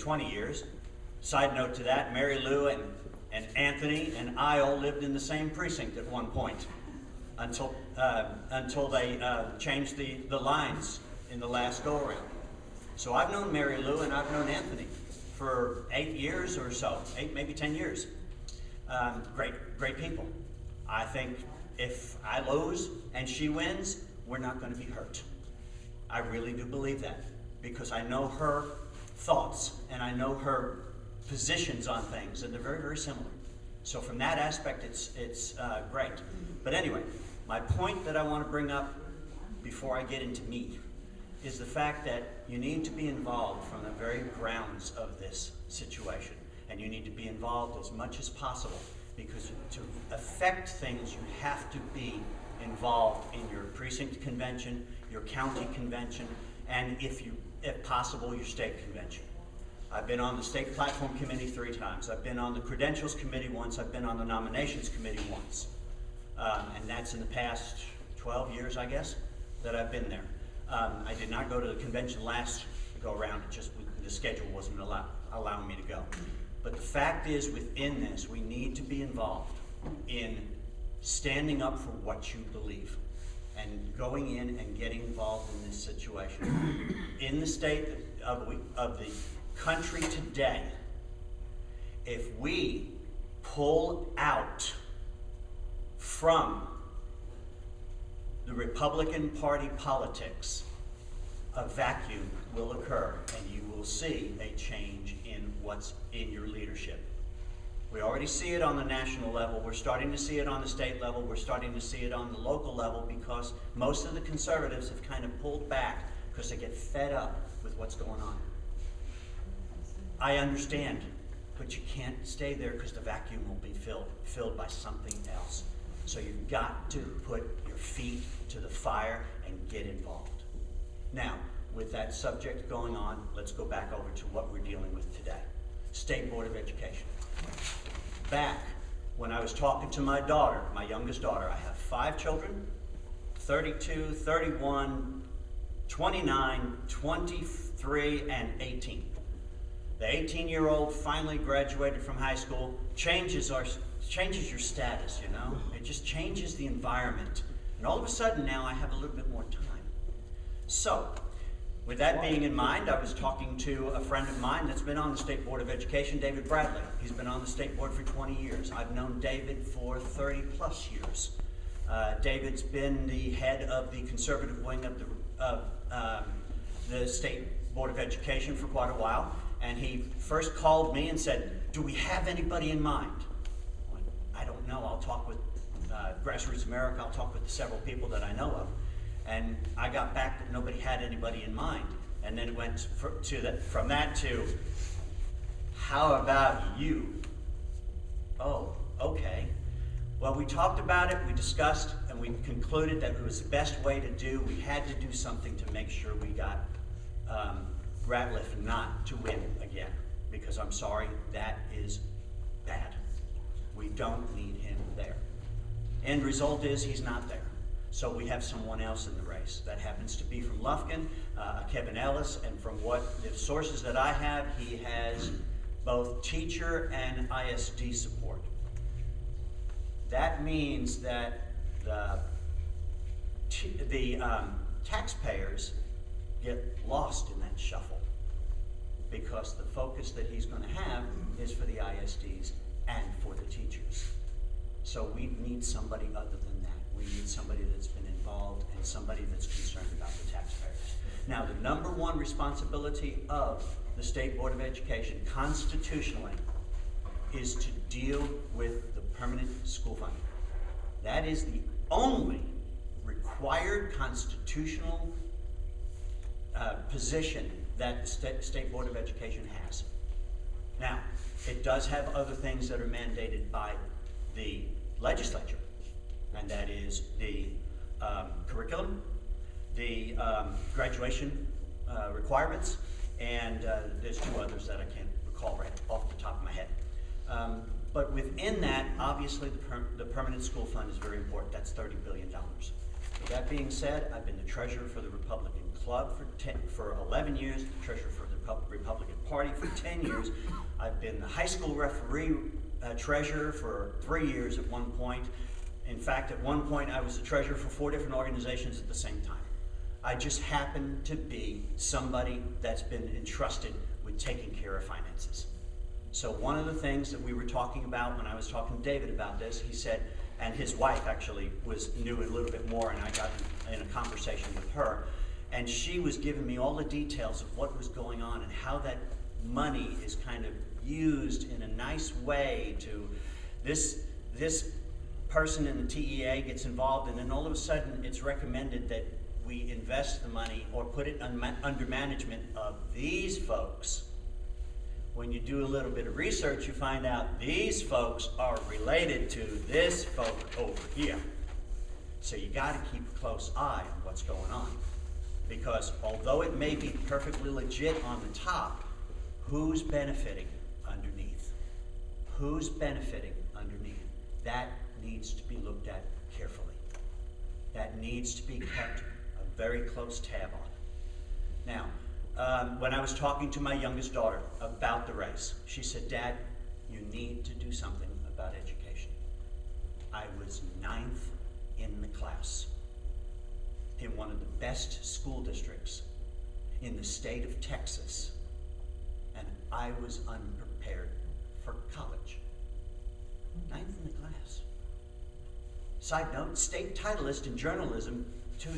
20 years. Side note to that, Mary Lou and Anthony and I all lived in the same precinct at one point until they changed the lines in the last go-around. So I've known Mary Lou and I've known Anthony for 8 years or so, 8, maybe 10 years. Great people. I think if I lose and she wins, we're not going to be hurt. I really do believe that, because I know her thoughts and I know her positions on things, and they're very, very similar. So from that aspect, it's great. But anyway, my point that I want to bring up before I get into me is the fact that you need to be involved from the very grounds of this situation. And you need to be involved as much as possible, because to affect things, you have to be involved in your precinct convention, your county convention, and if possible, your state convention. I've been on the state platform committee 3 times. I've been on the credentials committee once. I've been on the nominations committee once. And that's in the past 12 years, I guess, that I've been there. I did not go to the convention last go around. It just, the schedule wasn't allowing me to go. But the fact is, within this, we need to be involved in standing up for what you believe and going in and getting involved in this situation. In the state of the country today, if we pull out from the Republican Party politics, a vacuum will occur and you will see a change in what's in your leadership. We already see it on the national level. We're starting to see it on the state level. We're starting to see it on the local level, because most of the conservatives have kind of pulled back because they get fed up with what's going on. I understand, but you can't stay there because the vacuum will be filled by something else. So you've got to put your feet to the fire and get involved. Now, with that subject going on, let's go back over to what we're dealing with today. State Board of Education. Back when I was talking to my daughter, my youngest daughter, I have 5 children, 32, 31, 29, 23, and 18. The 18-year-old finally graduated from high school, changes your status, you know? It just changes the environment. And all of a sudden now I have a little bit more time. So, with that being in mind, I was talking to a friend of mine that's been on the State Board of Education, David Bradley. He's been on the State Board for 20 years. I've known David for 30 plus years. David's been the head of the conservative wing of the State Board of Education for quite a while. And he first called me and said, "Do we have anybody in mind?" I'm like, I don't know. I'll talk with Grassroots America. I'll talk with the several people that I know of. And I got back that nobody had anybody in mind. And then it went from that to, how about you? Oh, okay. Well, we talked about it, we discussed, and we concluded that it was the best way to do. We had to do something to make sure we got Ratliff not to win again. Because I'm sorry, that is bad. We don't need him there. End result is he's not there. So we have someone else in the race. That happens to be from Lufkin, Kevin Ellis, and from what the sources that I have, he has both teacher and ISD support. That means that the taxpayers get lost in that shuffle, because the focus that he's going to have is for the ISDs and for the teachers. So we need somebody other than that. We need somebody that's been involved and somebody that's concerned about the taxpayers. Now, the number one responsibility of the State Board of Education constitutionally is to deal with the permanent school fund. That is the only required constitutional position that the State Board of Education has. Now, it does have other things that are mandated by the legislature, and that is the curriculum, the graduation requirements, and there's 2 others that I can't recall right off the top of my head. But within that, obviously, the permanent school fund is very important. That's $30 billion. With that being said, I've been the treasurer for the Republican Club for 11 years, the treasurer for the Republican party for 10 years. I've been the high school referee treasurer for 3 years at one point. In fact, at one point I was the treasurer for 4 different organizations at the same time. I just happen to be somebody that's been entrusted with taking care of finances. So one of the things that we were talking about when I was talking to David about this, he said, and his wife actually knew a little bit more, and I got in a conversation with her, and she was giving me all the details of what was going on and how that money is kind of used in a nice way to this person in the TEA gets involved, and then all of a sudden it's recommended that we invest the money or put it under management of these folks. When you do a little bit of research, you find out these folks are related to this folk over here. So you got to keep a close eye on what's going on. Because although it may be perfectly legit on the top, who's benefiting underneath? Who's benefiting underneath? That needs to be looked at carefully. That needs to be kept a very close tab on. Now, when I was talking to my youngest daughter about the race, she said, "Dad, you need to do something about education." I was 9th in the class in one of the best school districts in the state of Texas, and I was unprepared for college. 9th in the class. Side note, state titleist in journalism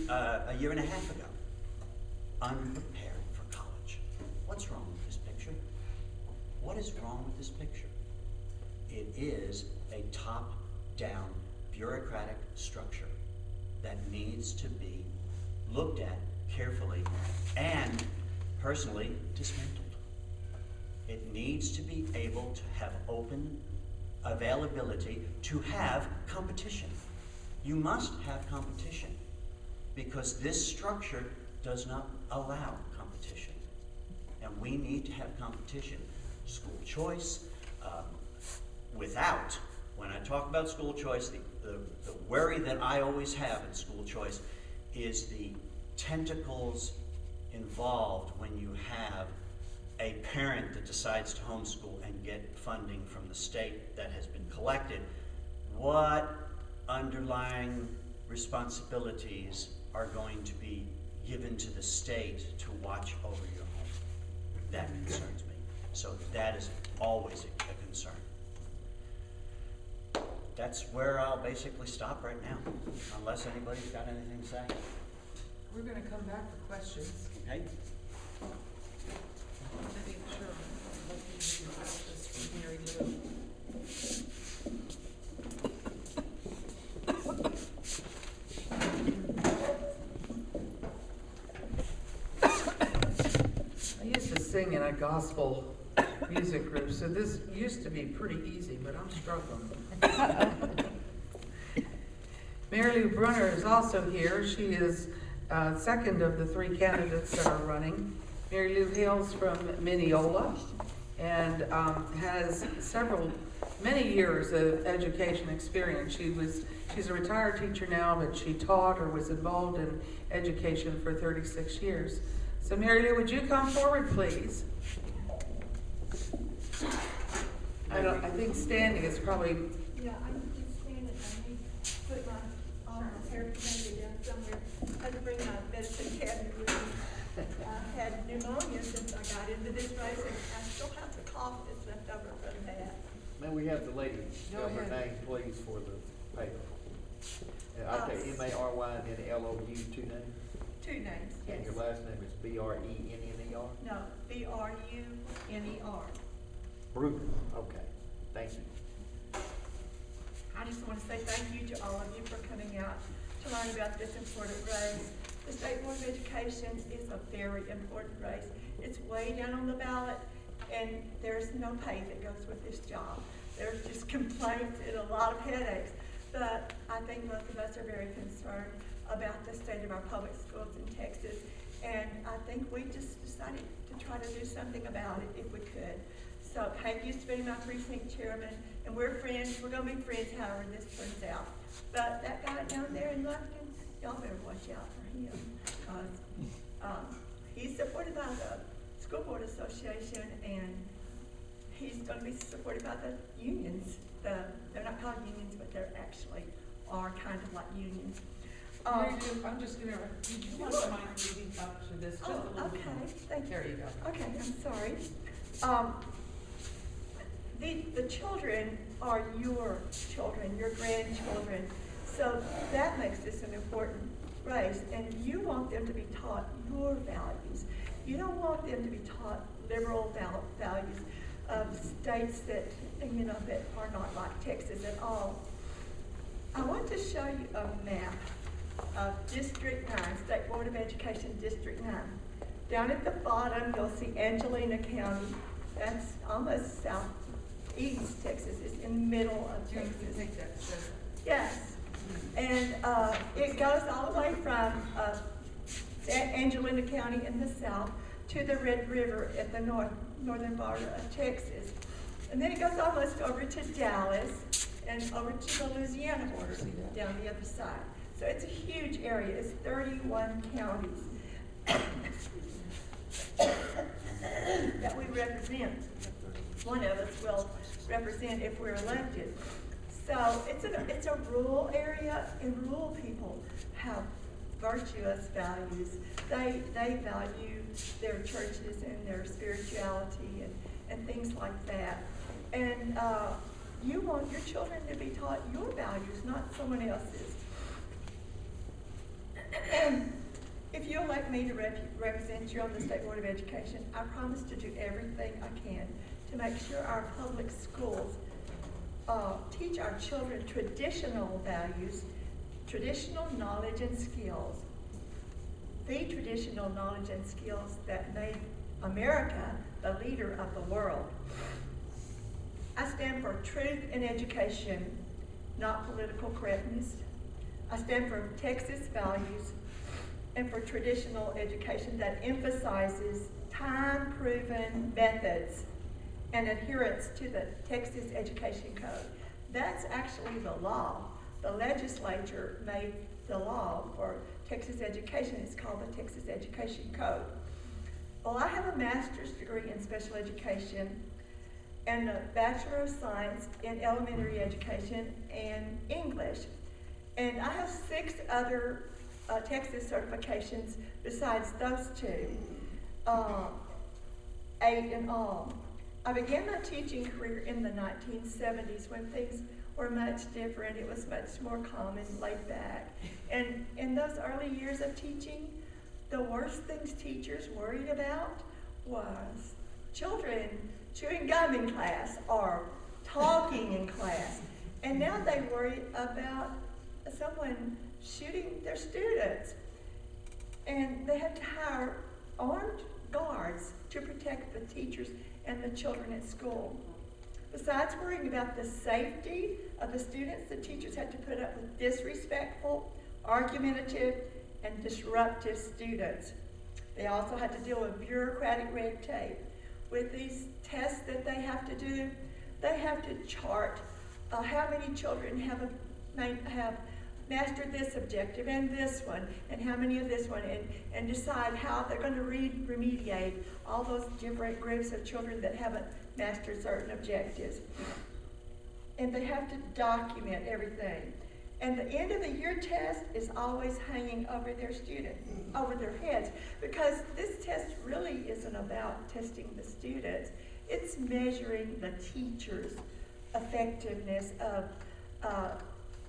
a year and a half ago. Unprepared for college. What's wrong with this picture? What is wrong with this picture? It is a top-down bureaucratic structure that needs to be looked at carefully and personally dismantled. It needs to be able to have open availability to have competition. You must have competition because this structure does not allow competition. And we need to have competition. School choice, when I talk about school choice, the worry that I always have in school choice is the tentacles involved when you have a parent that decides to homeschool and get funding from the state that has been collected. What underlying responsibilities are going to be given to the state to watch over your home? That concerns me. So that is always a concern. That's where I'll basically stop right now, unless anybody's got anything to say. We're going to come back for questions. Okay? I used to sing in a gospel music group, so this used to be pretty easy, but I'm struggling. Mary Lou Brunner is also here. She is second of the 3 candidates that are running. Mary Lou hails from Mineola and has many years of education experience. She's a retired teacher now, but she taught or was involved in education for 36 years. So Mary Lou, would you come forward, please? I think standing is probably... Yeah, I need to stand it. I need to put my paraphernalia down somewhere. I had to bring my medicine cabinet with me. I had pneumonia since I got into this race, and I still have the cough that's left over from that. May we have the lady spell her name, please, for the paper? Okay, M-A-R-Y and then L-O-U, 2 names? 2 names, yes. And your last name is B-R-E-N-N-E-R? No, B-R-U-N-E-R. Bruner, okay, thank you. I just want to say thank you to all of you for coming out to learn about this important race. The State Board of Education is a very important race. It's way down on the ballot, and there's no pay that goes with this job. There's just complaints and a lot of headaches. But I think most of us are very concerned about the state of our public schools in Texas, and I think we just decided to try to do something about it if we could. So Hank used to be my precinct chairman, and we're friends. We're going to be friends however this turns out. But that guy down there in Lufkin, y'all better watch out for him, because he's supported by the School Board Association, and he's gonna be supported by the unions. They're not called unions, but they're actually are kind of like unions. Mary Lou, I'm just gonna, did you want to mind reading up to this just a Oh, little bit okay, more? thank you. There you go. Okay, I'm sorry. The children are your children, your grandchildren, so that makes this an important race, and you want them to be taught your values. You don't want them to be taught liberal values of states that, you know, that are not like Texas at all. I want to show you a map of District 9, State Board of Education, District 9. Down at the bottom, you'll see Angelina County. That's almost southeast Texas. It's in the middle of You Texas. take that, so. Yes. And it goes all the way from Angelina County in the south to the Red River at the northern border of Texas. And then it goes almost over to Dallas and over to the Louisiana border down the other side. So it's a huge area. It's 31 counties that we represent. One of us will represent if we're elected. So it's a rural area, and rural people have virtuous values. They value their churches and their spirituality and things like that. And you want your children to be taught your values, not someone else's. If you elect me to represent you on the State Board of Education, I promise to do everything I can to make sure our public schools teach our children traditional values, traditional knowledge and skills, the traditional knowledge and skills that made America the leader of the world. I stand for truth in education, not political correctness. I stand for Texas values and for traditional education that emphasizes time-proven methods and adherence to the Texas Education Code. That's actually the law. The legislature made the law for Texas education. It's called the Texas Education Code. Well, I have a master's degree in special education and a Bachelor of Science in elementary education and English. And I have 6 other Texas certifications besides those 2, 8 in all. I began my teaching career in the 1970s when things were much different. It was much more common, laid back. And in those early years of teaching, the worst things teachers worried about was children chewing gum in class or talking in class. And now they worry about someone shooting their students. And they had to hire armed guards to protect the teachers and the children at school. Besides worrying about the safety of the students, the teachers had to put up with disrespectful, argumentative, and disruptive students. They also had to deal with bureaucratic red tape. With these tests that they have to do, they have to chart how many children have mastered this objective and this one, and how many of this one, and decide how they're going to remediate all those different groups of children that haven't mastered certain objectives. And they have to document everything. And the end of the year test is always hanging over their students, over their heads, because this test really isn't about testing the students. It's measuring the teacher's effectiveness of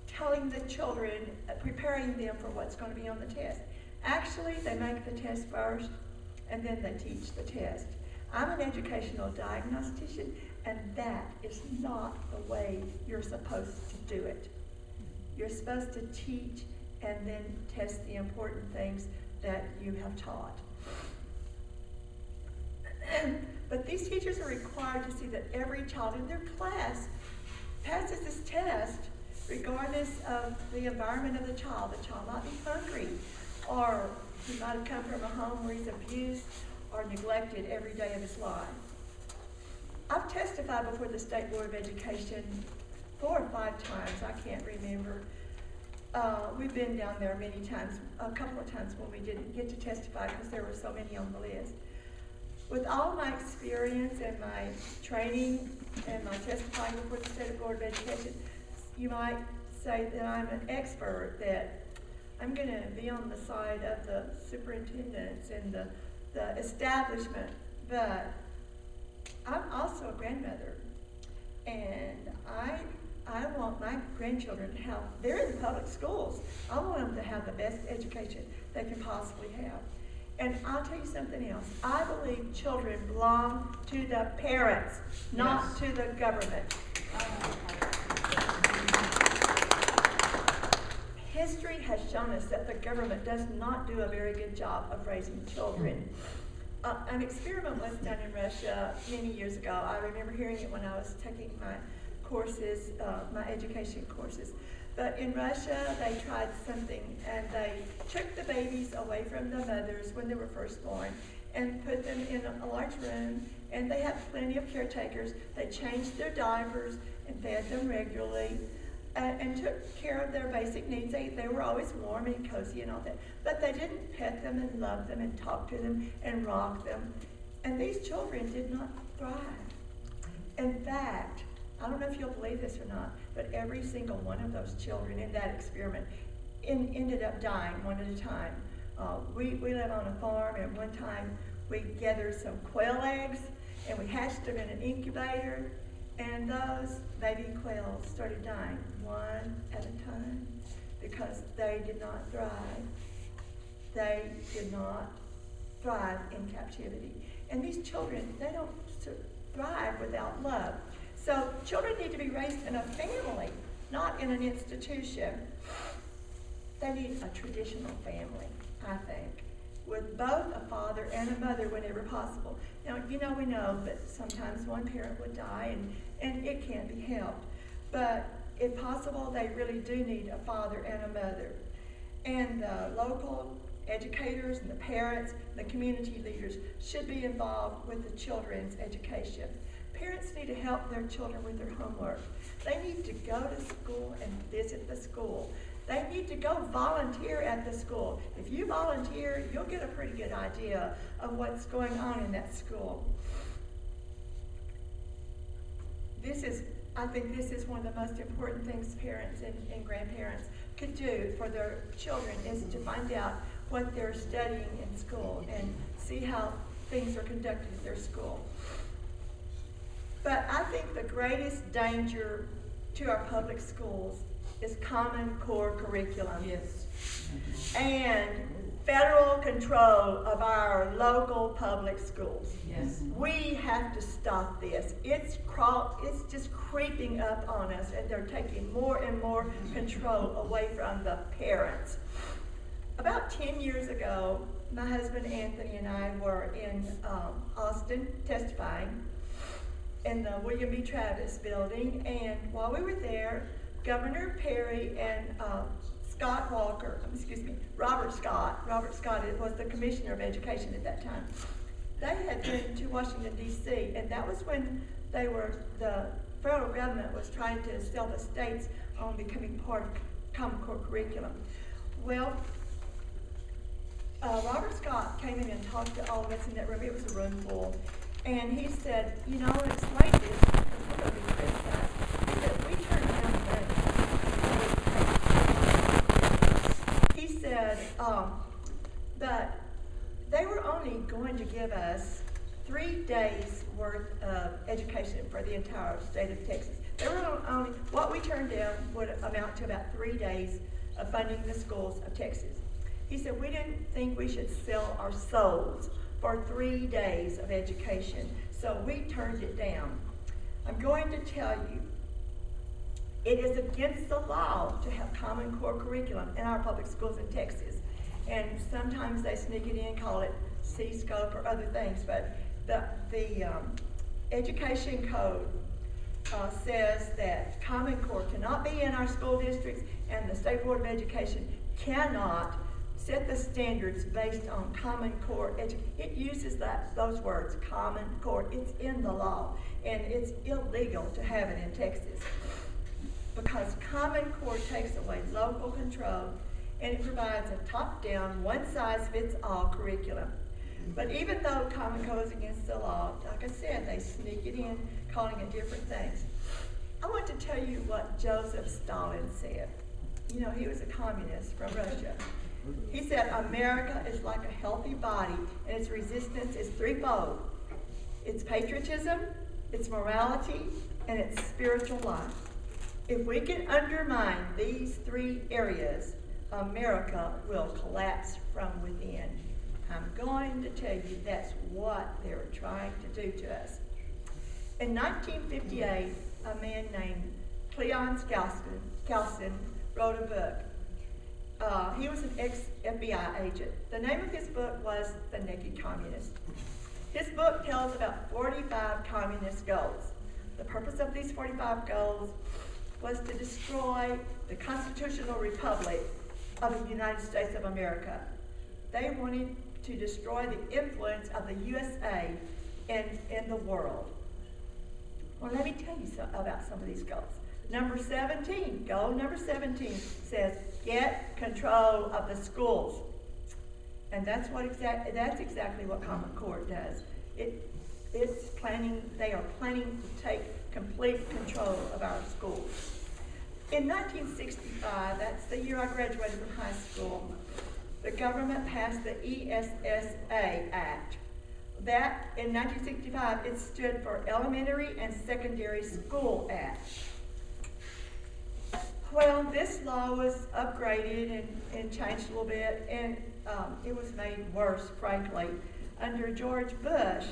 telling the children, preparing them for what's going to be on the test. Actually, they make the test first, and then they teach the test. I'm an educational diagnostician, and that is not the way you're supposed to do it. You're supposed to teach and then test the important things that you have taught. But these teachers are required to see that every child in their class passes this test regardless of the environment of the child. The child might be hungry, or he might have come from a home where he's abused or neglected every day of his life. I've testified before the State Board of Education 4 or 5 times, I can't remember. We've been down there many times, a couple of times when we didn't get to testify because there were so many on the list. With all my experience and my training and my testifying before the State Board of Education, you might say that I'm an expert, that I'm going to be on the side of the superintendents and the establishment, but I'm also a grandmother, and I want my grandchildren to have, they're in the public schools, I want them to have the best education they can possibly have. And I'll tell you something else. I believe children belong to the parents, not Yes. to the government. History has shown us that the government does not do a very good job of raising children. An experiment was done in Russia many years ago. I remember hearing it when I was taking my courses, my education courses. But in Russia, they tried something, and they took the babies away from the mothers when they were first born and put them in a large room, and they had plenty of caretakers. They changed their diapers and fed them regularly and took care of their basic needs. They were always warm and cozy and all that. But they didn't pet them and love them and talk to them and rock them. And these children did not thrive. In fact, I don't know if you'll believe this or not, but every single one of those children in that experiment ended up dying one at a time. We live on a farm, and one time we gathered some quail eggs and we hatched them in an incubator, and those baby quails started dying one at a time because they did not thrive. They did not thrive in captivity. And these children, they don't thrive without love. So children need to be raised in a family, not in an institution. They need a traditional family, I think, with both a father and a mother whenever possible. Now, we know that sometimes one parent would die, and it can't be helped. But if possible, they really do need a father and a mother. And the local educators and the parents, the community leaders should be involved with the children's education. Parents need to help their children with their homework. They need to go to school and visit the school. They need to go volunteer at the school. If you volunteer, you'll get a pretty good idea of what's going on in that school. I think this is one of the most important things parents and grandparents could do for their children, is to find out what they're studying in school and see how things are conducted at their school. But I think the greatest danger to our public schools is Common Core curriculum. Yes. And federal control of our local public schools. Yes. We have to stop this. It's just creeping up on us, and they're taking more and more control away from the parents. About 10 years ago, my husband Anthony and I were in Austin testifying in the William B. Travis building, and while we were there, Governor Perry and Robert Scott was the Commissioner of Education at that time. They had been to Washington, D.C., and that was when the federal government was trying to sell the states on becoming part of Common Core curriculum. Well, Robert Scott came in and talked to all of us in that room. It was a room full. And he said, and explain this, because we're going to be criticized. He said, we turned down money. He said that they were only going to give us 3 days worth of education for the entire state of Texas. They were only, what we turned down would amount to about 3 days of funding the schools of Texas. He said, we didn't think we should sell our souls for 3 days of education, so we turned it down. I'm going to tell you, it is against the law to have Common Core curriculum in our public schools in Texas. And sometimes they sneak it in, call it C-scope or other things, but the education code says that Common Core cannot be in our school districts, and the State Board of Education cannot set the standards based on Common Core. It uses those words, Common Core. It's in the law, and it's illegal to have it in Texas because Common Core takes away local control, and it provides a top-down, one-size-fits-all curriculum. But even though Common Core is against the law, like I said, they sneak it in, calling it different things. I want to tell you what Joseph Stalin said. You know, he was a communist from Russia. He said, America is like a healthy body, and its resistance is threefold. It's patriotism, it's morality, and it's spiritual life. If we can undermine these three areas, America will collapse from within. I'm going to tell you that's what they were trying to do to us. In 1958, a man named Cleon Skousen wrote a book. He was an ex-FBI agent. The name of his book was The Naked Communist. His book tells about 45 communist goals. The purpose of these 45 goals was to destroy the constitutional republic of the United States of America. They wanted to destroy the influence of the USA in the world. Well, let me tell you about some of these goals. Number 17, goal number 17 says, get control of the schools. And that's exactly what Common Core does. They are planning to take complete control of our schools. In 1965, that's the year I graduated from high school, the government passed the ESSA Act. That, in 1965, it stood for Elementary and Secondary School Act. Well, this law was upgraded and changed a little bit, and it was made worse, frankly, under George Bush,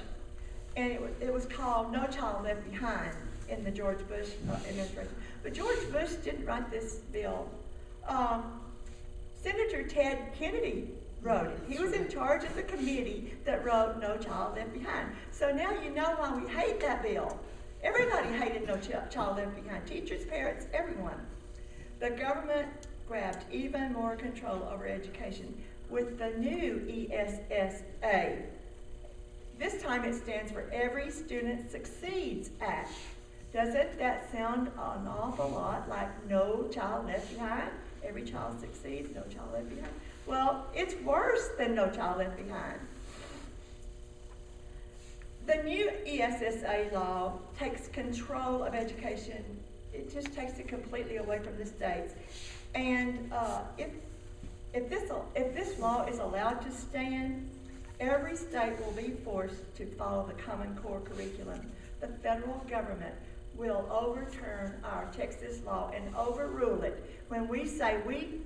and it was called No Child Left Behind in the George Bush administration. But George Bush didn't write this bill. Senator Ted Kennedy wrote it. He was in charge of the committee that wrote No Child Left Behind. So now you know why we hate that bill. Everybody hated No Child Left Behind. Teachers, parents, everyone. The government grabbed even more control over education with the new ESSA. This time it stands for Every Student Succeeds Act. Doesn't that sound an awful lot like No Child Left Behind? Every child succeeds, no child left behind. Well, it's worse than No Child Left Behind. The new ESSA law takes control of education. It just takes it completely away from the states. And if this law is allowed to stand, every state will be forced to follow the Common Core curriculum. The federal government will overturn our Texas law and overrule it. When we say we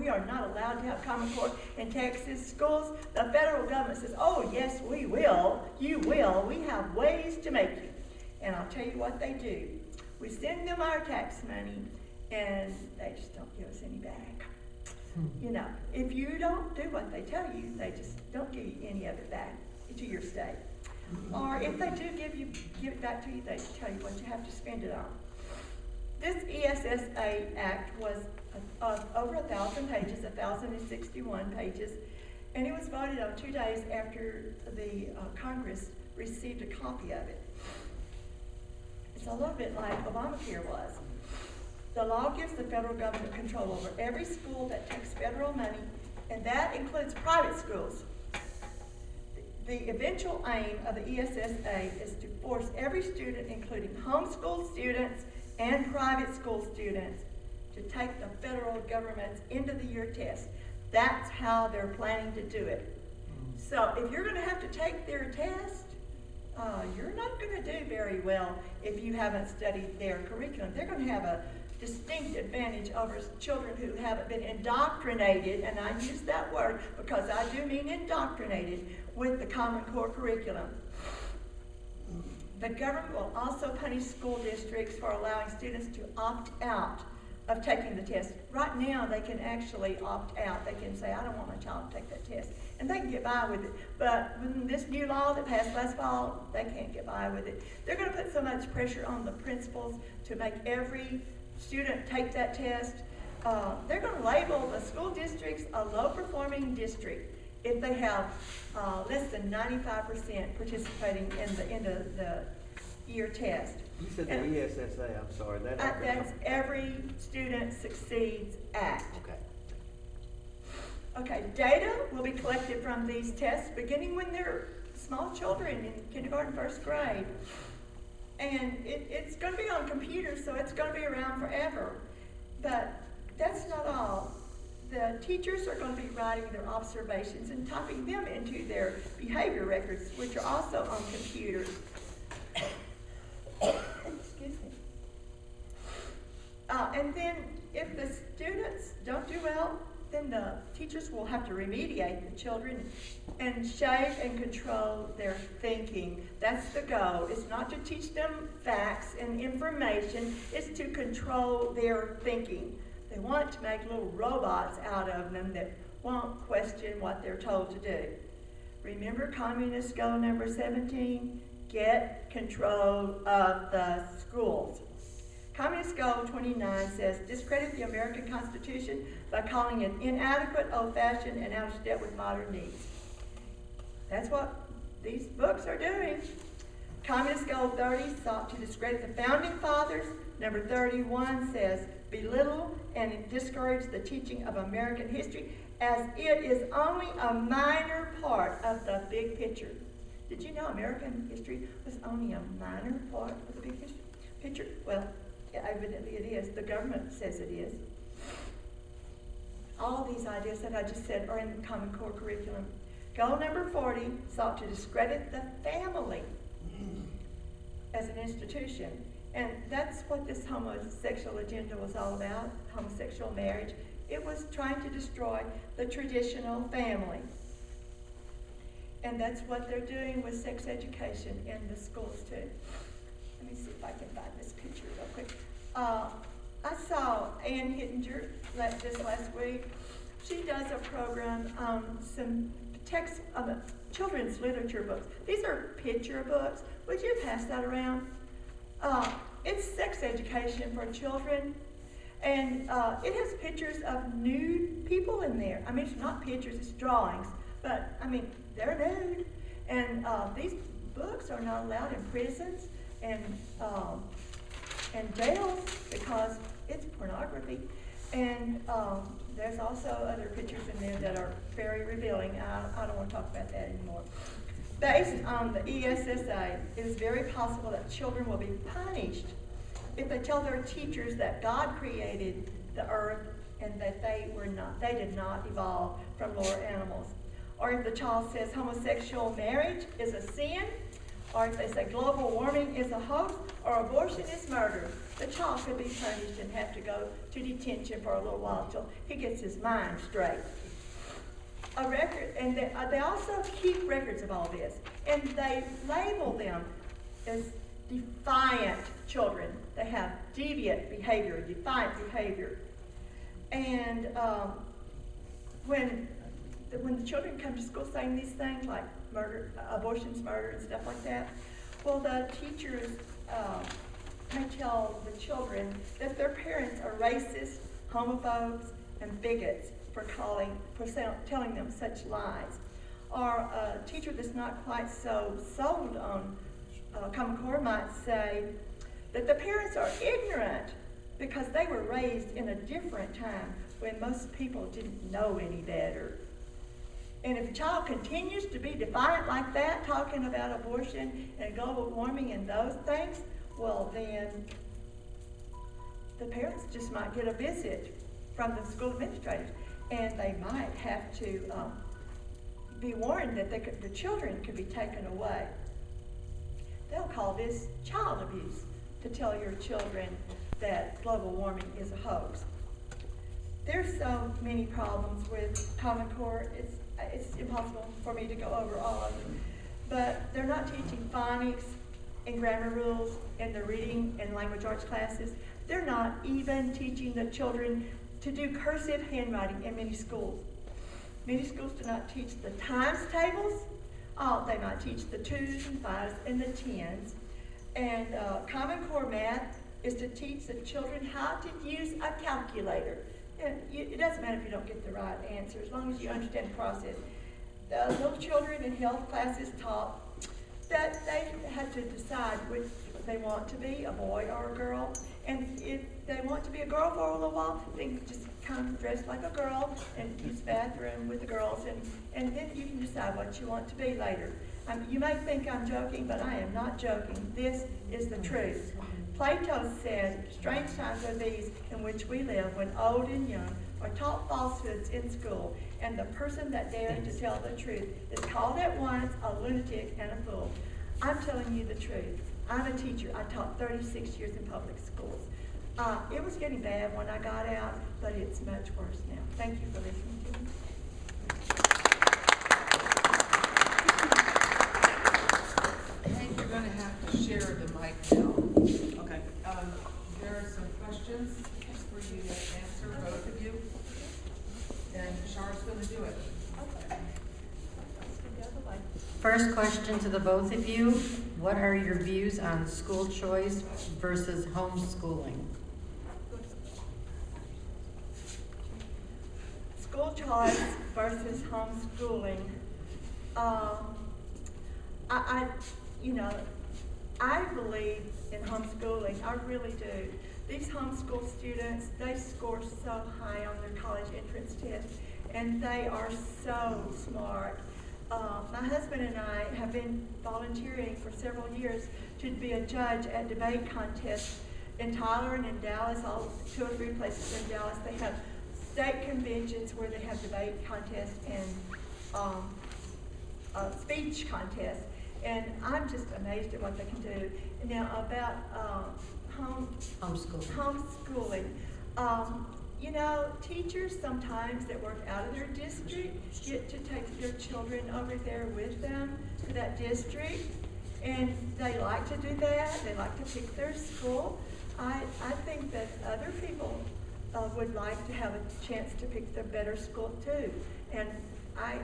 are not allowed to have Common Core in Texas schools, the federal government says, oh yes, we will, you will, we have ways to make you. And I'll tell you what they do. We send them our tax money and they just don't give us any back. You know, if you don't do what they tell you, they just don't give you any of it back to your state. Or if they do give it back to you, they tell you what you have to spend it on. This ESSA Act was over 1,000 pages, 1,061 pages, and it was voted on 2 days after the Congress received a copy of it. It's a little bit like Obamacare was. The law gives the federal government control over every school that takes federal money, and that includes private schools. The eventual aim of the ESSA is to force every student, including homeschool students and private school students, to take the federal government's end-of-the-year test. That's how they're planning to do it. So if you're going to have to take their test, you're not going to do very well if you haven't studied their curriculum. They're going to have a distinct advantage over children who haven't been indoctrinated, and I use that word because I do mean indoctrinated, with the Common Core curriculum. The government will also punish school districts for allowing students to opt out of taking the test. Right now, they can actually opt out. They can say, I don't want my child to take that test. And they can get by with it. But with this new law that passed last fall, they can't get by with it. They're going to put so much pressure on the principals to make every student take that test. They're going to label the school districts a low-performing district if they have less than 95% participating in the end-of-the-year test. You said the ESSA, I'm sorry. That's Every Student Succeeds Act. Okay. Okay, data will be collected from these tests beginning when they're small children in kindergarten, first grade. And it's going to be on computers, so it's going to be around forever. But that's not all. The teachers are going to be writing their observations and typing them into their behavior records, which are also on computers. Excuse me. And then if the students don't do well, then the teachers will have to remediate the children and shape and control their thinking. That's the goal. It's not to teach them facts and information, it's to control their thinking. They want to make little robots out of them that won't question what they're told to do. Remember communist goal number 17? Get control of the schools. Communist Goal 29 says, discredit the American Constitution by calling it inadequate, old-fashioned, and out of step with modern needs. That's what these books are doing. Communist Goal 30 sought to discredit the Founding Fathers. Number 31 says, belittle and discourage the teaching of American history as it is only a minor part of the big picture. Did you know American history was only a minor part of the big picture? Well, evidently it is. The government says it is. All of these ideas that I just said are in the Common Core curriculum. Goal number 40 sought to discredit the family as an institution. And that's what this homosexual agenda was all about, homosexual marriage. It was trying to destroy the traditional family. And that's what they're doing with sex education in the schools too. Let me see if I can find this picture real quick. I saw Ann Hittinger this last week. She does a program on some text, children's literature books. These are picture books. Would you pass that around? It's sex education for children. And it has pictures of nude people in there. I mean, it's not pictures, it's drawings. But, I mean, they're nude. And these books are not allowed in prisons and jails because it's pornography. And there's also other pictures in there that are very revealing. I don't want to talk about that anymore. Based on the ESSA, it is very possible that children will be punished if they tell their teachers that God created the earth and that they did not evolve from lower animals. Or if the child says homosexual marriage is a sin, or if they say global warming is a hoax, or abortion is murder, the child could be punished and have to go to detention for a little while until he gets his mind straight. A record, and they also keep records of all this, and they label them as defiant children. They have deviant behavior, defiant behavior. And when the children come to school saying these things like murder, abortion's murder and stuff like that, well, the teachers may tell the children that their parents are racist, homophobes, and bigots for telling them such lies. Or a teacher that's not quite so sold on Common Core might say that the parents are ignorant because they were raised in a different time when most people didn't know any better. And if a child continues to be defiant like that, talking about abortion and global warming and those things, well then the parents just might get a visit from the school administrators, and they might have to be warned that the children could be taken away. They'll call this child abuse to tell your children that global warming is a hoax. There's so many problems with Common Core, it's impossible for me to go over all of them. But they're not teaching phonics and grammar rules in the reading and language arts classes. They're not even teaching the children to do cursive handwriting in many schools. Many schools do not teach the times tables. They might teach the 2s and 5s and the 10s. And Common Core math is to teach the children how to use a calculator. And it doesn't matter if you don't get the right answer, as long as you understand the process. The little children in health classes taught that they had to decide they want to be, a boy or a girl. And if they want to be a girl for a little while, they can just come dressed like a girl and use the bathroom with the girls, and then you can decide what you want to be later. You may think I'm joking, but I am not joking. This is the truth. Plato said, strange times are these in which we live, when old and young are taught falsehoods in school, and the person that dares to tell the truth is called at once a lunatic and a fool. I'm telling you the truth. I'm a teacher. I taught 36 years in public schools. It was getting bad when I got out, but it's much worse now. Thank you for listening to me. I think you're gonna have to share the mic now. Okay. There are some questions for you to answer, both of you. And Char's gonna do it. Okay. Let's go the other way. First question to the both of you. What are your views on school choice versus homeschooling? School choice versus homeschooling. I believe in homeschooling. I really do. These homeschool students, they score so high on their college entrance test, and they are so smart. My husband and I have been volunteering for several years to be a judge at debate contests in Tyler and in Dallas, all 2 or 3 places in Dallas. They have state conventions where they have debate contests and speech contests. And I'm just amazed at what they can do. Now about homeschooling. Teachers sometimes that work out of their district get to take their children over there with them to that district. And they like to do that. They like to pick their school. I think that other people would like to have a chance to pick their better school too. And I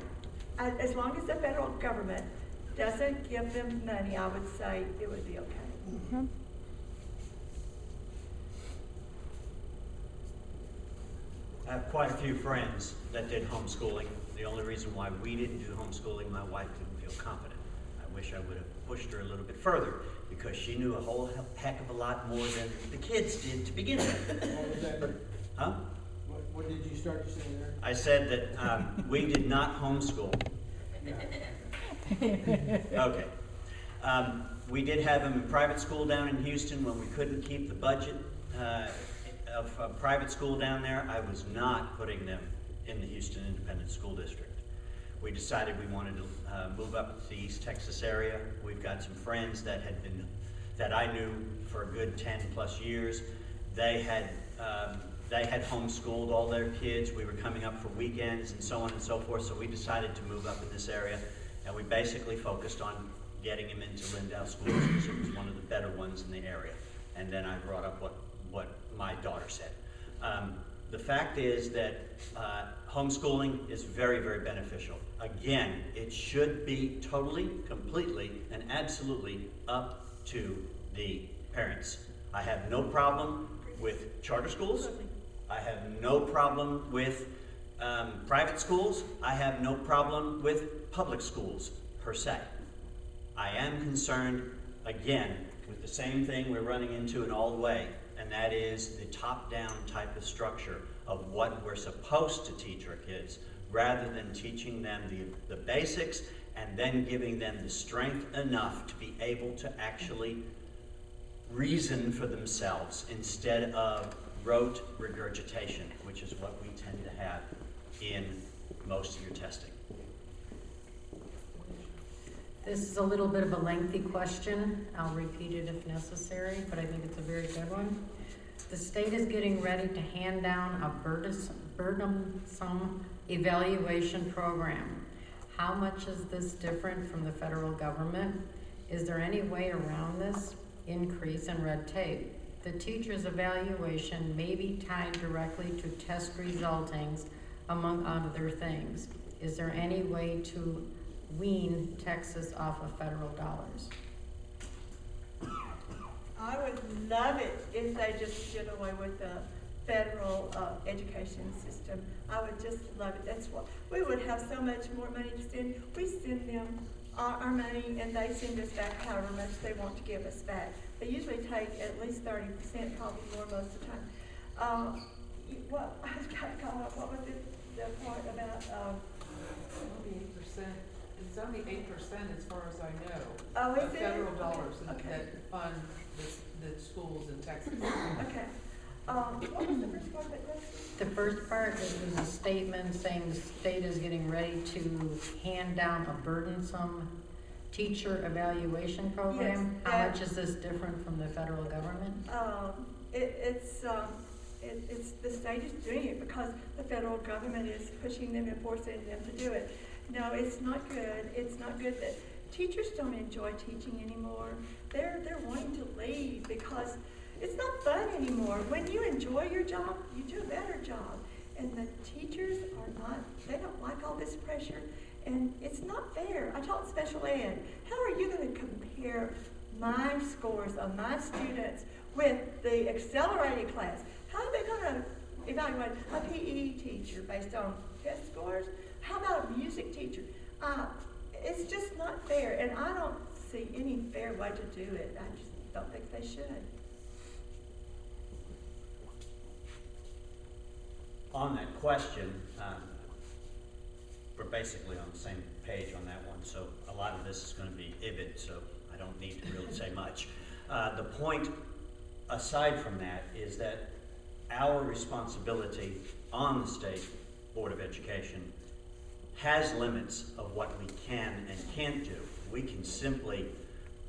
as long as the federal government doesn't give them money, I would say it would be okay. Mm-hmm. I have quite a few friends that did homeschooling. The only reason why we didn't do homeschooling, my wife didn't feel confident. I wish I would have pushed her a little bit further because she knew a whole heck of a lot more than the kids did to begin with. What was that? Huh? What did you start to say there? I said that we did not homeschool. Okay. We did have them in private school down in Houston when we couldn't keep the budget of a private school down there. I was not putting them in the Houston Independent School District. We decided we wanted to move up to the East Texas area. We've got some friends that I knew for a good 10 plus years. They had homeschooled all their kids. We were coming up for weekends and so on and so forth, so we decided to move up in this area, and we basically focused on getting him into Lindau schools because it was one of the better ones in the area. And then I brought up what my daughter said. The fact is that homeschooling is very, very beneficial. Again, it should be totally, completely, and absolutely up to the parents. I have no problem with charter schools. I have no problem with private schools. I have no problem with public schools, per se. I am concerned, again, with the same thing we're running into in all the way, and that is the top-down type of structure of what we're supposed to teach our kids, rather than teaching them the basics and then giving them the strength enough to be able to actually reason for themselves instead of rote regurgitation, which is what we tend to have in most of your testing. This is a little bit of a lengthy question. I'll repeat it if necessary, but I think it's a very good one. The state is getting ready to hand down a burdensome evaluation program. How much is this different from the federal government? Is there any way around this increase in red tape? The teacher's evaluation may be tied directly to test resultings, among other things. Is there any way to wean Texas off of federal dollars? I would love it if they just did away with the federal education system. I would just love it. That's what we would have so much more money to send. We send them our money, and they send us back however much they want to give us back. They usually take at least 30%, probably more most of the time. What, I was kind of caught up, what was the part about, Only 8%, it's only 8% as far as I know. Oh, is of it? federal dollars Okay. that fund the schools in Texas. okay. What was the first part of that question? The first part is a statement saying the state is getting ready to hand down a burdensome teacher evaluation program. Yes, How that- much is this different from the federal government? It's the state is doing it because the federal government is pushing them and forcing them to do it. No, it's not good. It's not good that teachers don't enjoy teaching anymore. They're wanting to leave because it's not fun anymore. When you enjoy your job, you do a better job. And the teachers they don't like all this pressure. And it's not fair. I taught special ed. How are you going to compare my scores of my students with the accelerated class? How are they going to evaluate a PE teacher based on test scores? How about a music teacher? It's just not fair, and I don't see any fair way to do it. I just don't think they should. On that question, we're basically on the same page on that one, so a lot of this is going to be IBID, so I don't need to really say much. The point, aside from that, is that our responsibility on the State Board of Education has limits of what we can and can't do. We can simply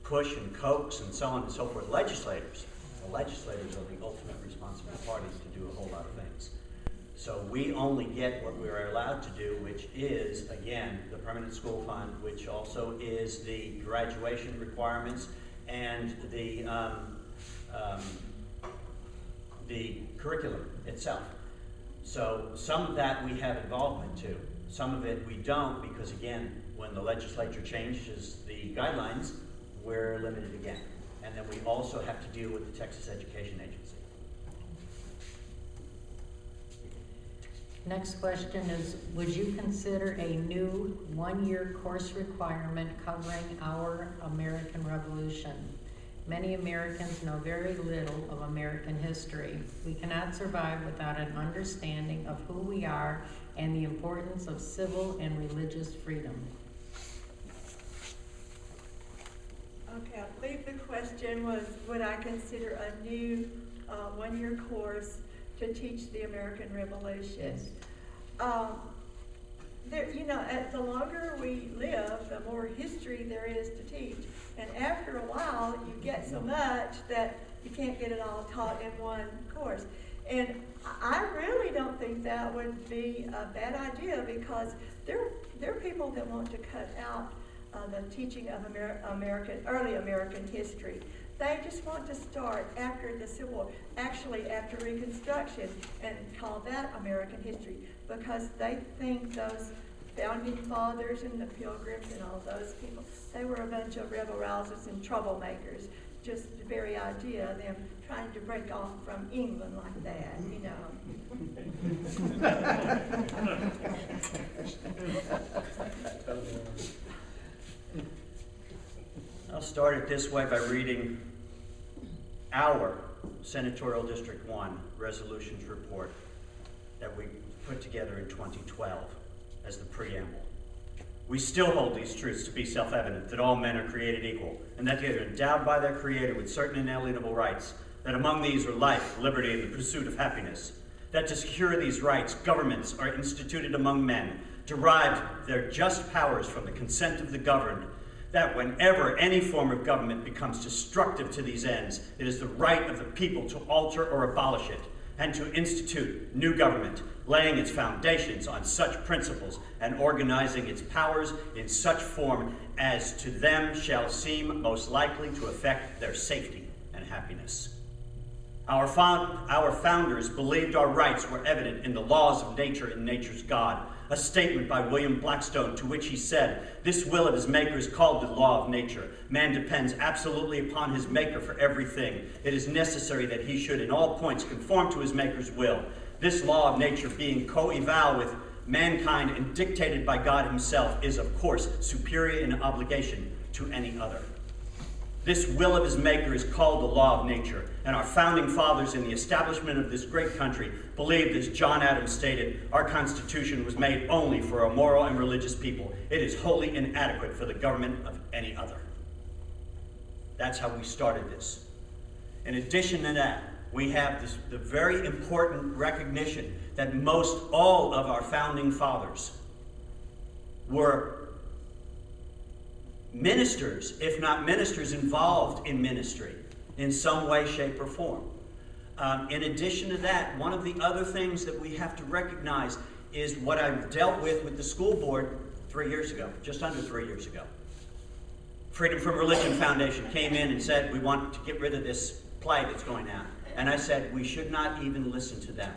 push and coax and so on and so forth. The legislators are the ultimate responsible parties to do a whole lot of things. So we only get what we're allowed to do, which is, again, the permanent school fund, which also is the graduation requirements and the curriculum itself. So some of that we have involvement to. Some of it we don't because, again, when the legislature changes the guidelines, we're limited again. And then we also have to deal with the Texas Education Agency. Next question is, would you consider a new one-year course requirement covering our American Revolution? Many Americans know very little of American history. We cannot survive without an understanding of who we are and the importance of civil and religious freedom. Okay, I believe the question was, would I consider a new one-year course to teach the American Revolution? Yes. The longer we live, the more history there is to teach. And after a while, you get so much that you can't get it all taught in one course. And I really don't think that would be a bad idea because there are people that want to cut out the teaching of early American history. They just want to start after the Civil War, actually after Reconstruction, and call that American history because they think those founding fathers and the Pilgrims and all those people, they were a bunch of rebel-rousers and troublemakers. Just the very idea of them trying to break off from England like that, you know. I'll start it this way by reading our Senatorial District 1 resolutions report that we put together in 2012 as the preamble. We still hold these truths to be self-evident, that all men are created equal, and that they are endowed by their Creator with certain inalienable rights, that among these are life, liberty, and the pursuit of happiness, that to secure these rights, governments are instituted among men, derived their just powers from the consent of the governed, that whenever any form of government becomes destructive to these ends, it is the right of the people to alter or abolish it, and to institute new government, laying its foundations on such principles and organizing its powers in such form as to them shall seem most likely to affect their safety and happiness. Our founders believed our rights were evident in the laws of nature and nature's God, a statement by William Blackstone to which he said, "This will of his maker is called the law of nature. Man depends absolutely upon his maker for everything. It is necessary that he should in all points conform to his maker's will. This law of nature being coeval with mankind and dictated by God himself is, of course, superior in obligation to any other. This will of his maker is called the law of nature, and our founding fathers in the establishment of this great country believed, as John Adams stated, our Constitution was made only for a moral and religious people. It is wholly inadequate for the government of any other. That's how we started this. In addition to that, we have the very important recognition that most all of our founding fathers were ministers, if not ministers, involved in ministry in some way, shape, or form. In addition to that, one of the other things that we have to recognize is what I've dealt with the school board 3 years ago, just under 3 years ago. Freedom from Religion Foundation came in and said, we want to get rid of this play that's going on. And I said, we should not even listen to them.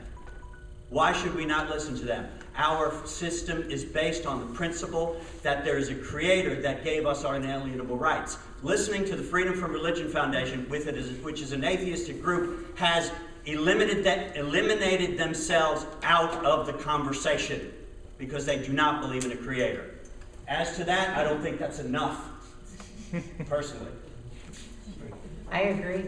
Why should we not listen to them? Our system is based on the principle that there is a creator that gave us our inalienable rights. Listening to the Freedom from Religion Foundation, which is an atheistic group, has eliminated themselves out of the conversation because they do not believe in a creator. As to that, I don't think that's enough, personally. I agree.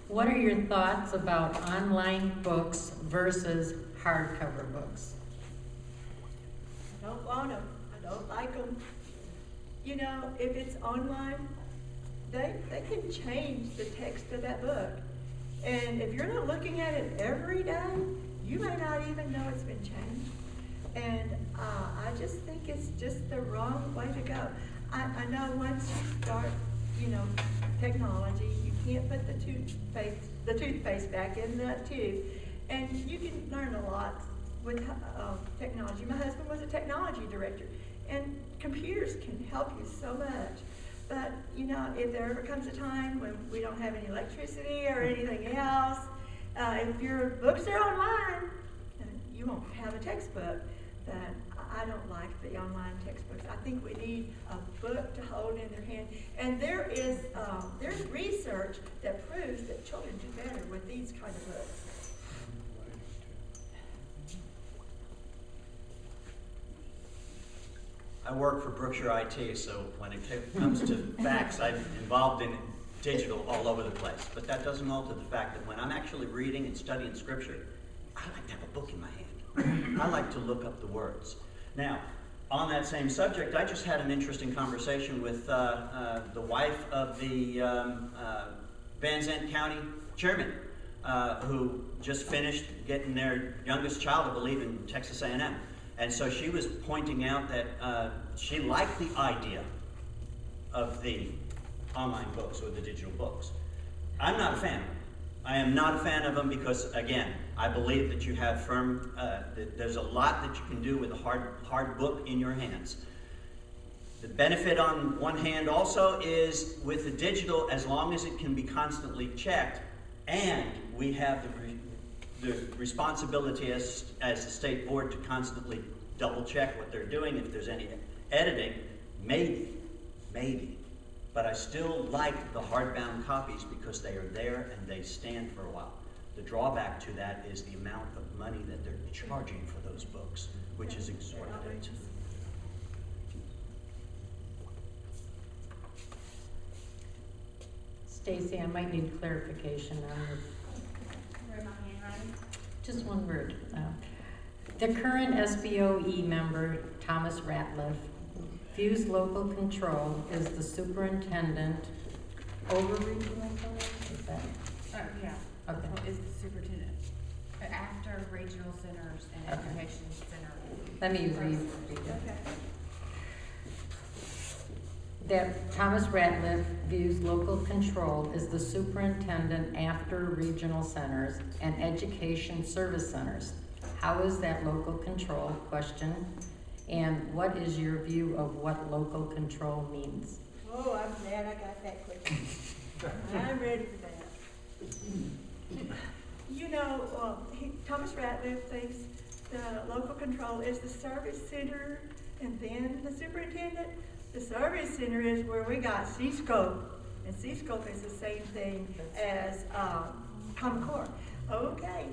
What are your thoughts about online books versus hardcover books? I don't want them. I don't like them. You know, if it's online, they can change the text of that book. And if you're not looking at it every day, you may not even know it's been changed. And I just think it's just the wrong way to go. I know once you start, you know, technology, you can't put the toothpaste back in the tube. And you can learn a lot with technology. My husband was a technology director, and computers can help you so much. But, you know, if there ever comes a time when we don't have any electricity or anything else, if your books are online, you won't have a textbook. But I don't like the online textbooks. I think we need a book to hold in their hand. And there's research that proves that children do better with these kind of books. I work for Brookshire IT, so when it comes to facts, I'm involved in digital all over the place. But that doesn't alter the fact that when I'm actually reading and studying scripture, I like to have a book in my hand. I like to look up the words. Now, on that same subject, I just had an interesting conversation with the wife of the Van Zandt County chairman, who just finished getting their youngest child, I believe, in Texas A&M. And so she was pointing out that she liked the idea of the online books or the digital books. I'm not a fan of them. I am not a fan of them because, again, I believe that you have that there's a lot that you can do with a hard book in your hands. The benefit on one hand also is with the digital, as long as it can be constantly checked, and we have the responsibility as a state board to constantly double check what they're doing. If there's any editing, maybe. But I still like the hardbound copies because they are there and they stand for a while. The drawback to that is the amount of money that they're charging for those books, which is exorbitant. Stacy, I might need clarification on your. Where my handwriting? Just one word. The current SBOE member, Thomas Ratliff, views local control is the superintendent over regional centers? Is that? Yeah. Okay. Well, is the superintendent, after regional centers and Okay. education center. Let me read. Okay. That Thomas Ratliff views local control as the superintendent after regional centers and education service centers. How is that local control? Question. And what is your view of what local control means? Oh, I'm glad I got that question. I'm ready for that. You know, Thomas Ratliff thinks the local control is the service center and then the superintendent. The service center is where we got C-scope, and C-scope is the same thing as Common Core. Okay,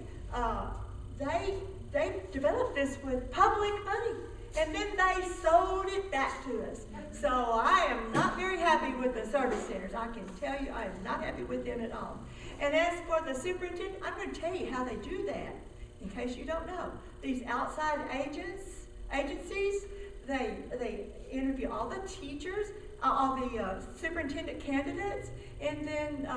they developed this with public money, and then they sold it back to us. So I am not very happy with the service centers. I can tell you, I am not happy with them at all. And as for the superintendent, I'm going to tell you how they do that, in case you don't know. These outside agencies, they interview all the teachers, all the superintendent candidates, and then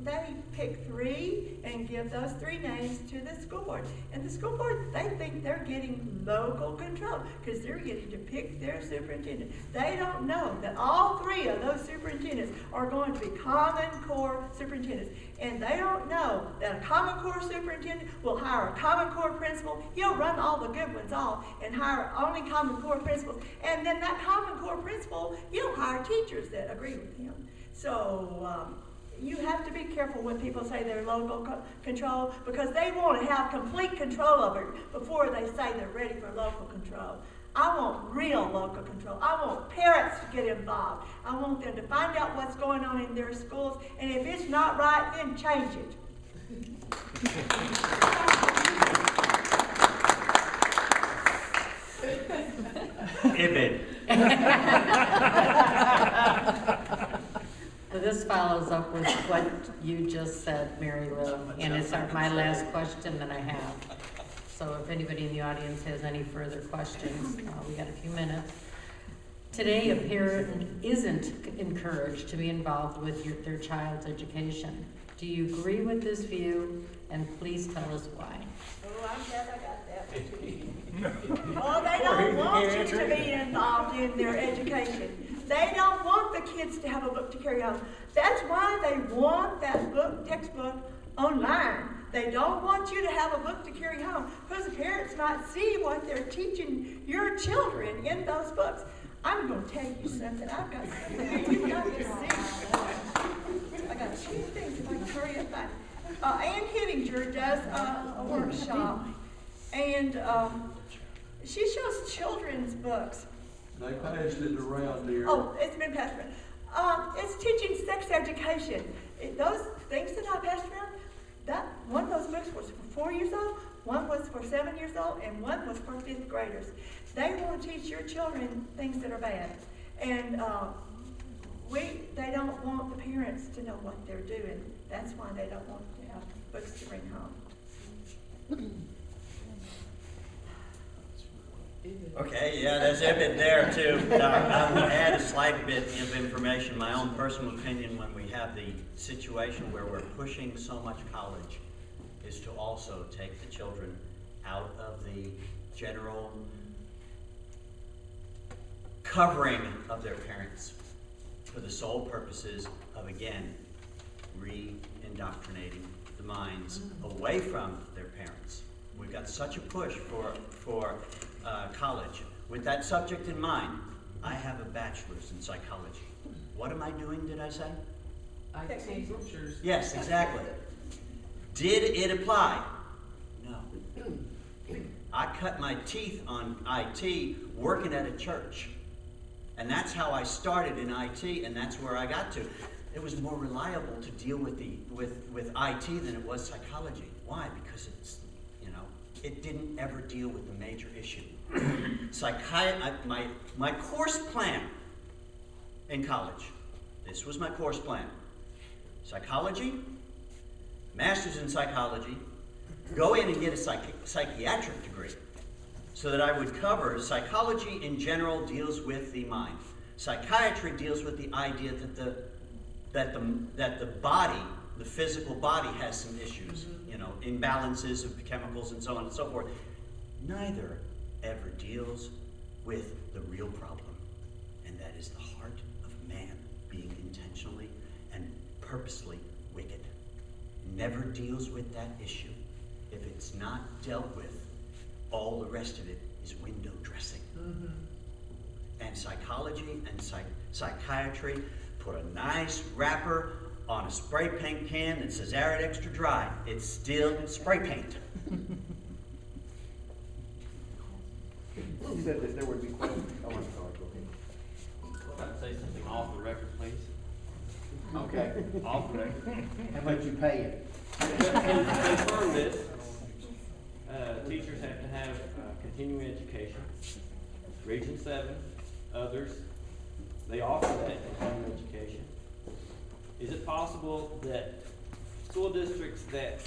they pick 3 and give those 3 names to the school board. And the school board, they think they're getting local control because they're getting to pick their superintendent. They don't know that all 3 of those superintendents are going to be Common Core superintendents. And they don't know that a Common Core superintendent will hire a Common Core principal. He'll run all the good ones off and hire only Common Core principals. And then that Common Core principal, he'll hire teachers that agree with him. So, you have to be careful when people say they're local control, because they want to have complete control of it before they say they're ready for local control. I want real local control. I want parents to get involved. I want them to find out what's going on in their schools, and if it's not right, then change it. This follows up with what you just said, Mary Lou, and it's my last question that I have. So if anybody in the audience has any further questions, we got a few minutes. Today, a parent isn't encouraged to be involved with their child's education. Do you agree with this view? And please tell us why. Oh, I'm glad I got that. Oh, they don't want you to be involved in their education. They don't want the kids to have a book to carry home. That's why they want that textbook online. They don't want you to have a book to carry home, because the parents might see what they're teaching your children in those books. I'm going to tell you something. I've got something here. You've got to see. I got 2 things if I can hurry up back. Ann Hittinger does a workshop, and she shows children's books. They passed it around here. Oh, it's been passed around. It's teaching sex education. Those things that I passed around, one of those books was for 4 years old, one was for 7 years old, and one was for 5th graders. They want to teach your children things that are bad. And they don't want the parents to know what they're doing. That's why they don't want to have books to bring home. Okay, yeah, there's a bit there too. I will add a slight bit of information, my own personal opinion, when we have the situation where we're pushing so much college, is to also take the children out of the general covering of their parents for the sole purposes of, again, re-indoctrinating the minds away from their parents. We've got such a push for college. With that subject in mind, I have a bachelor's in psychology. What am I doing, did I say? Yes, exactly. Did it apply? No. I cut my teeth on IT working at a church. And that's how I started in IT, and that's where I got to. It was more reliable to deal with IT than it was psychology. Why? Because it didn't ever deal with the major issue. My course plan in college, this was my course plan. Psychology, master's in psychology, go in and get a psychiatric degree so that I would cover psychology in general deals with the mind. Psychiatry deals with the idea that the body, the physical body, has some issues, imbalances of chemicals and so on and so forth. Neither ever deals with the real problem, and that is the heart of man being intentionally and purposely wicked. Never deals with that issue. If it's not dealt with, all the rest of it is window dressing. Mm-hmm. And psychology and psychiatry put a nice wrapper on a spray paint can that says Arid Extra Dry. It's still spray paint. You said that there would be questions. Oh, I'm sorry, go ahead. I'd say something off the record, please. Okay, Off the record. how much you paying? To confirm this, teachers have to have continuing education. Region 7, others, they offer that continuing education. Is it possible that school districts that